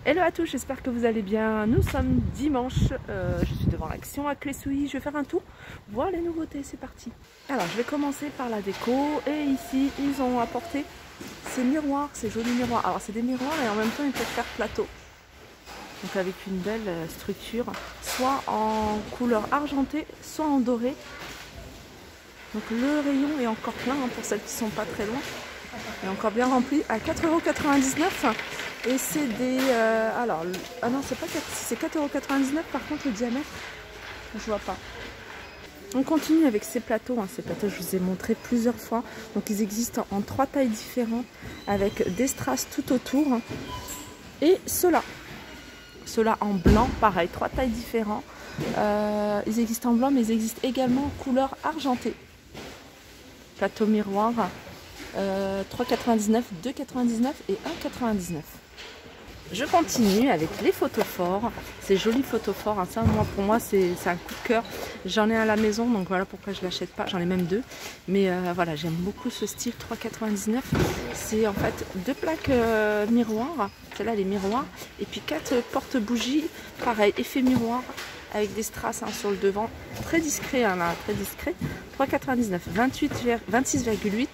Hello à tous, j'espère que vous allez bien. Nous sommes dimanche, je suis devant l'Action à Clessouilly, je vais faire un tour, voir les nouveautés, c'est parti. Alors je vais commencer par la déco et ici ils ont apporté ces miroirs, ces jolis miroirs. Alors c'est des miroirs et en même temps ils peuvent faire plateau. Donc avec une belle structure, soit en couleur argentée, soit en doré. Donc le rayon est encore plein hein, pour celles qui sont pas très loin. Il est encore bien rempli à 4,99 €. Et c'est des... alors, ah non, c'est pas 4, c'est 4,99 €. Par contre, le diamètre, je vois pas. On continue avec ces plateaux. Hein. Ces plateaux, je vous ai montré plusieurs fois. Donc, ils existent en 3 tailles différentes avec des strass tout autour. Hein. Et ceux-là. Ceux-là en blanc, pareil, 3 tailles différentes. Ils existent en blanc, mais ils existent également en couleur argentée. Plateau miroir. 3,99 €, 2,99 € et 1,99 €. Je continue avec les photophores, ces jolis photophores, hein. Ça pour moi c'est un coup de cœur, j'en ai un à la maison donc voilà pourquoi je ne l'achète pas, j'en ai même deux, mais voilà j'aime beaucoup ce style. 3,99 €, c'est en fait 2 plaques miroirs, celle-là les miroirs, et puis 4 porte-bougies, pareil, effet miroir, avec des strass hein, sur le devant, très discret, hein, là, très discret. 3,99 €, 26,8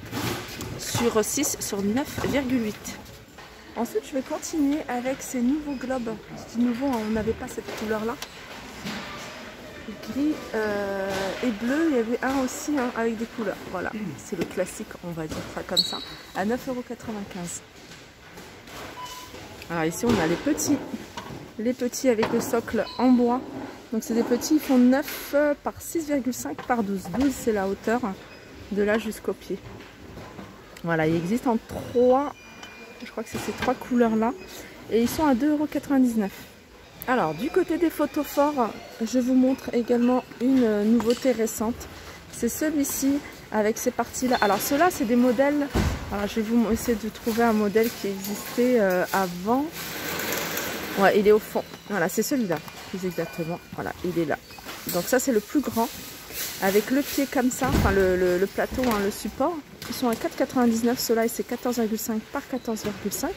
sur 6 sur 9,8. Ensuite, je vais continuer avec ces nouveaux globes. C'est nouveau, on n'avait pas cette couleur-là. Gris et bleu, il y avait un aussi hein, avec des couleurs. Voilà, c'est le classique, on va dire ça comme ça, à 9,95 €. Alors ici, on a les petits avec le socle en bois. Donc c'est des petits, ils font 9 par 6,5 par 12. 12, c'est la hauteur de là jusqu'au pied. Voilà, il existe en 3, je crois que c'est ces 3 couleurs-là. Et ils sont à 2,99 €. Alors, du côté des photophores, je vous montre également une nouveauté récente. C'est celui-ci avec ces parties-là. Alors, ceux-là, c'est des modèles. Alors, je vais vous essayer de trouver un modèle qui existait avant. Ouais, il est au fond. Voilà, c'est celui-là, plus exactement. Voilà, il est là. Donc ça, c'est le plus grand. Avec le pied comme ça, enfin le plateau, hein, le support. Ils sont à 4,99 €. Ceux-là, c'est 14,5 par 14,5.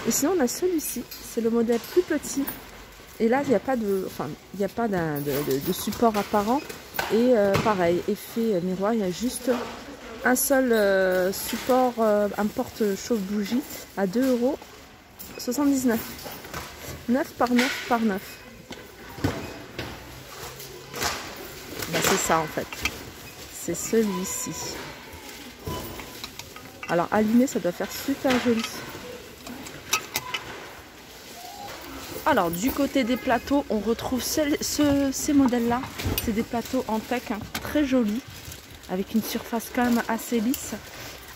Et sinon, on a celui-ci. C'est le modèle plus petit. Et là, il n'y a pas de, enfin, il n'y a pas de support apparent. Et pareil, effet miroir, il y a juste un seul support, un porte-chauffe-bougie à 2,79 €. 9 par 9 par 9. Ben, c'est ça en fait. C'est celui-ci. Alors allumé, ça doit faire super joli. Alors du côté des plateaux, on retrouve ces modèles-là. C'est des plateaux en teck hein, très jolis, avec une surface quand même assez lisse.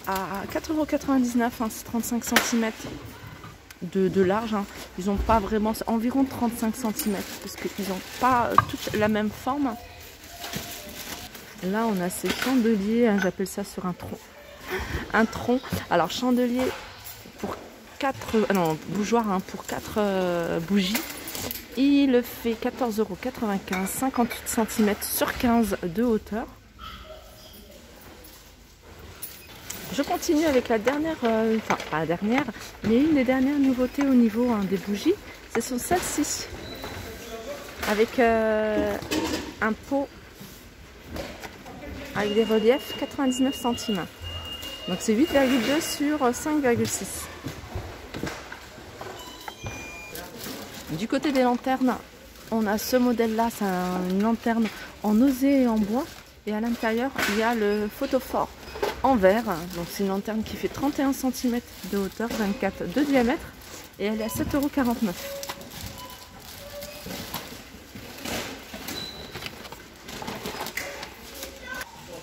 À 4,99 €, hein, c'est 35 cm. De large, hein. Ils n'ont pas vraiment, environ 35 cm parce qu'ils n'ont pas toute la même forme. Là on a ces chandeliers, hein, j'appelle ça sur un tronc. Alors chandelier pour 4, non bougeoir hein, pour 4 bougies. Il fait 14,95 €, 58 cm sur 15 de hauteur. Je continue avec la dernière, enfin pas la dernière, mais une des dernières nouveautés au niveau hein, des bougies. Ce sont celles-ci. Avec un pot avec des reliefs 99 centimes. Donc c'est 8,2 sur 5,6. Du côté des lanternes, on a ce modèle-là, c'est une lanterne en osier et en bois. Et à l'intérieur, il y a le photophore en verre. Donc c'est une lanterne qui fait 31 cm de hauteur, 24 de diamètre. Et elle est à 7,49 €.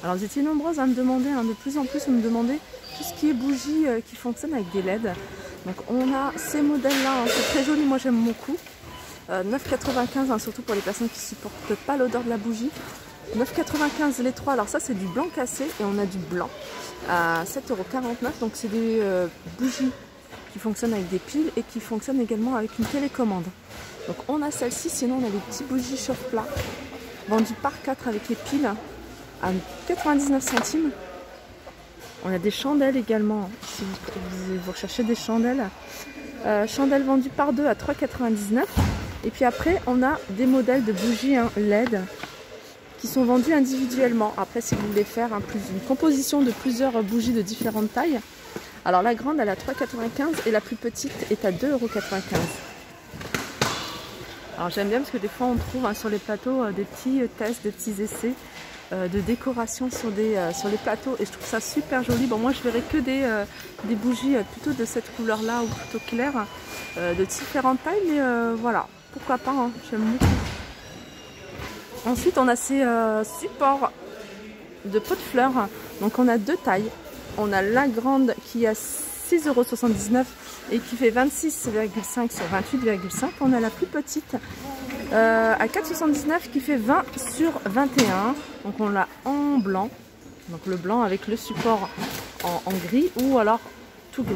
Alors vous étiez nombreuses à me demander, hein, de plus en plus, à me demander tout ce qui est bougies qui fonctionnent avec des LED. Donc on a ces modèles-là, hein, c'est très joli, moi j'aime beaucoup. 9,95 €, hein, surtout pour les personnes qui ne supportent pas l'odeur de la bougie. 9,95 € les 3, alors ça c'est du blanc cassé et on a du blanc à 7,49 €. Donc c'est des bougies qui fonctionnent avec des piles et qui fonctionnent également avec une télécommande. Donc on a celle-ci, sinon on a les petits bougies chauffe-plat vendus par 4 avec les piles à 99 centimes. On a des chandelles également, si vous recherchez des chandelles. Chandelles vendues par 2 à 3,99 €. Et puis après, on a des modèles de bougies LED qui sont vendus individuellement. Après, si vous voulez faire une composition de plusieurs bougies de différentes tailles, alors la grande elle est à 3,95 € et la plus petite est à 2,95 €. Alors j'aime bien parce que des fois on trouve sur les plateaux des petits tests, des petits essais de décoration sur les plateaux et je trouve ça super joli. Bon, moi je verrai que des bougies plutôt de cette couleur là ou plutôt claire, de différentes tailles, mais voilà, pourquoi pas, hein, j'aime beaucoup. Ensuite on a ces supports de pots de fleurs, donc on a deux tailles. On a la grande qui est à 6,79 € et qui fait 26,5 sur 28,5. On a la plus petite à 4,79 € qui fait 20 sur 21. Donc on l'a en blanc. Donc le blanc avec le support en gris ou alors tout gris.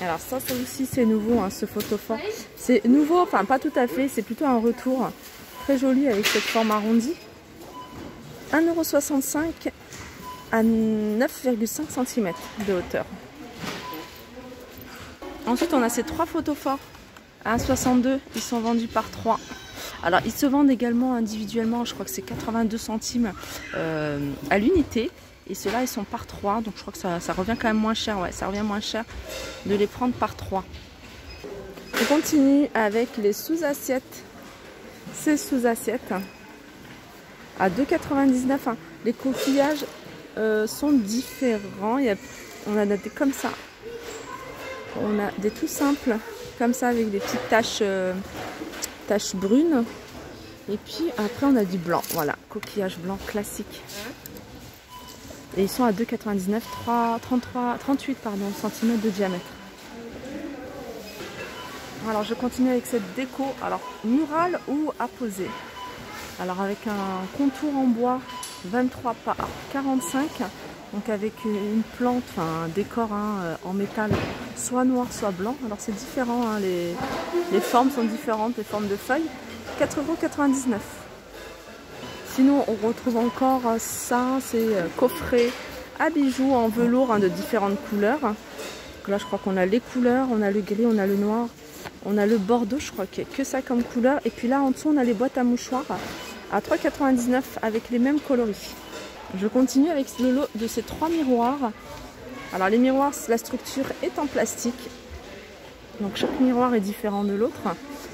Alors ça aussi c'est nouveau, hein, ce photophore. C'est nouveau, enfin pas tout à fait, c'est plutôt un retour. Très joli avec cette forme arrondie. 1,65 € à 9,5 cm de hauteur. Ensuite, on a ces trois photophores à 1,62 €. Ils sont vendus par 3. Alors, ils se vendent également individuellement. Je crois que c'est 82 centimes à l'unité. Et ceux-là, ils sont par 3. Donc, je crois que ça revient quand même moins cher. Ouais, ça revient moins cher de les prendre par 3. On continue avec les sous-assiettes. Ces sous-assiettes à 2,99 €. Les coquillages sont différents. On a des comme ça. On a des tout simples comme ça avec des petites taches brunes. Et puis après on a du blanc. Voilà, coquillage blanc classique. Et ils sont à 2,99 €, 38 cm de diamètre. Alors je continue avec cette déco. Alors murale ou apposée. Alors avec un contour en bois 23 par 45, donc avec une plante, enfin un décor en métal, soit noir soit blanc. Alors c'est différent, hein, les formes sont différentes, les formes de feuilles. 4,99 €. Sinon on retrouve encore ça, c'est coffret à bijoux en velours de différentes couleurs. Donc là je crois qu'on a les couleurs, on a le gris, on a le noir. On a le bordeaux, je crois qu'il n'y a que ça comme couleur. Et puis là, en dessous, on a les boîtes à mouchoirs à 3,99 € avec les mêmes coloris. Je continue avec le lot de ces 3 miroirs. Alors les miroirs, la structure est en plastique. Donc chaque miroir est différent de l'autre.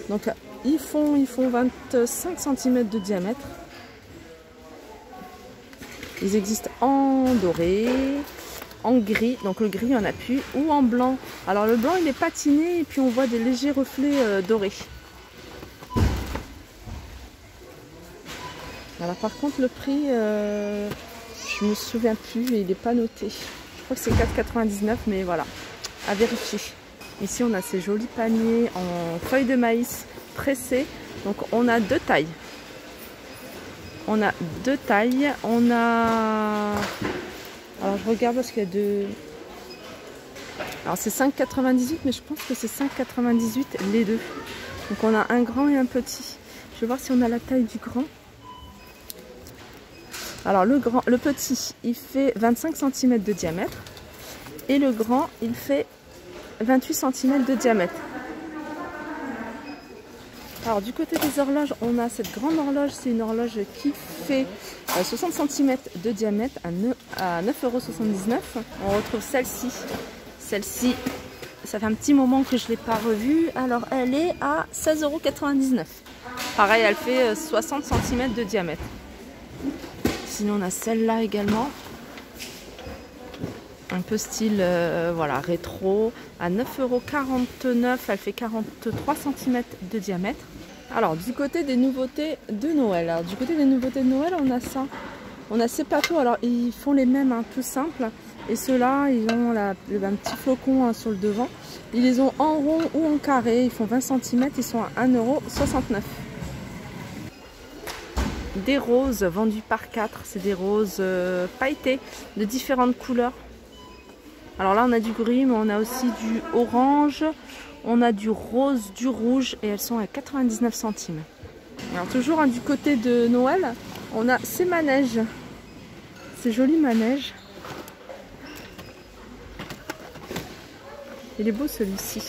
Donc ils font 25 cm de diamètre. Ils existent en doré, en gris, donc le gris il n'y en a plus, ou en blanc. Alors le blanc il est patiné et puis on voit des légers reflets dorés. Alors par contre le prix, je me souviens plus, il n'est pas noté. Je crois que c'est 4,99 €, mais voilà, à vérifier. Ici on a ces jolis paniers en feuilles de maïs pressées, donc on a deux tailles. On a deux tailles, on a... Alors je regarde parce qu'il y a deux... Alors c'est 5,98 € mais je pense que c'est 5,98 € les deux. Donc on a un grand et un petit. Je vais voir si on a la taille du grand. Alors le petit il fait 25 cm de diamètre. Et le grand il fait 28 cm de diamètre. Alors du côté des horloges, on a cette grande horloge, c'est une horloge qui fait 60 cm de diamètre à 9,79 €. On retrouve celle-ci. Celle-ci, ça fait un petit moment que je ne l'ai pas revue. Alors elle est à 16,99 €. Pareil, elle fait 60 cm de diamètre. Sinon on a celle-là également. Un peu style voilà, rétro, à 9,49 €, elle fait 43 cm de diamètre. Alors du côté des nouveautés de Noël, on a ça, on a ces plateaux, alors ils font les mêmes, hein, tout simples, et ceux-là ils ont un petit flocon sur le devant, ils les ont en rond ou en carré, ils font 20 cm, ils sont à 1,69 €. Des roses vendus par 4, c'est des roses pailletées de différentes couleurs. Alors là on a du gris, mais on a aussi du orange, on a du rose, du rouge et elles sont à 99 centimes. Alors toujours du côté de Noël, on a ces manèges, ces jolis manèges. Il est beau celui-ci.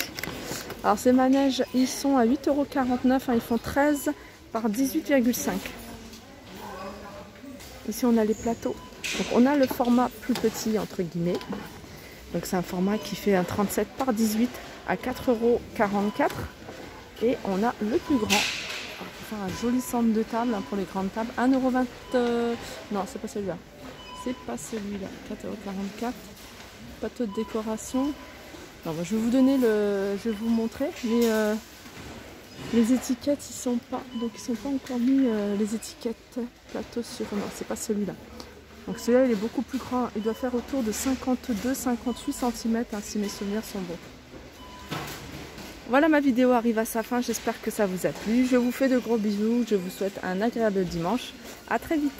Alors ces manèges, ils sont à 8,49 €, hein, ils font 13 par 18,5. Ici on a les plateaux. Donc on a le format plus petit entre guillemets. Donc c'est un format qui fait un 37 par 18 à 4,44 €. Et on a le plus grand. Enfin, un joli centre de table hein, pour les grandes tables. 1,20 €. Non, c'est pas celui-là. C'est pas celui-là. 4,44 €. Plateau de décoration. Alors, je vais vous donner le. Je vais vous montrer. Mais les étiquettes, ils sont pas. Donc ils sont pas encore mis les étiquettes plateau sur. Non, c'est pas celui-là. Donc celui-là, il est beaucoup plus grand. Il doit faire autour de 52-58 cm hein, si mes souvenirs sont bons. Voilà, ma vidéo arrive à sa fin. J'espère que ça vous a plu. Je vous fais de gros bisous. Je vous souhaite un agréable dimanche. À très vite.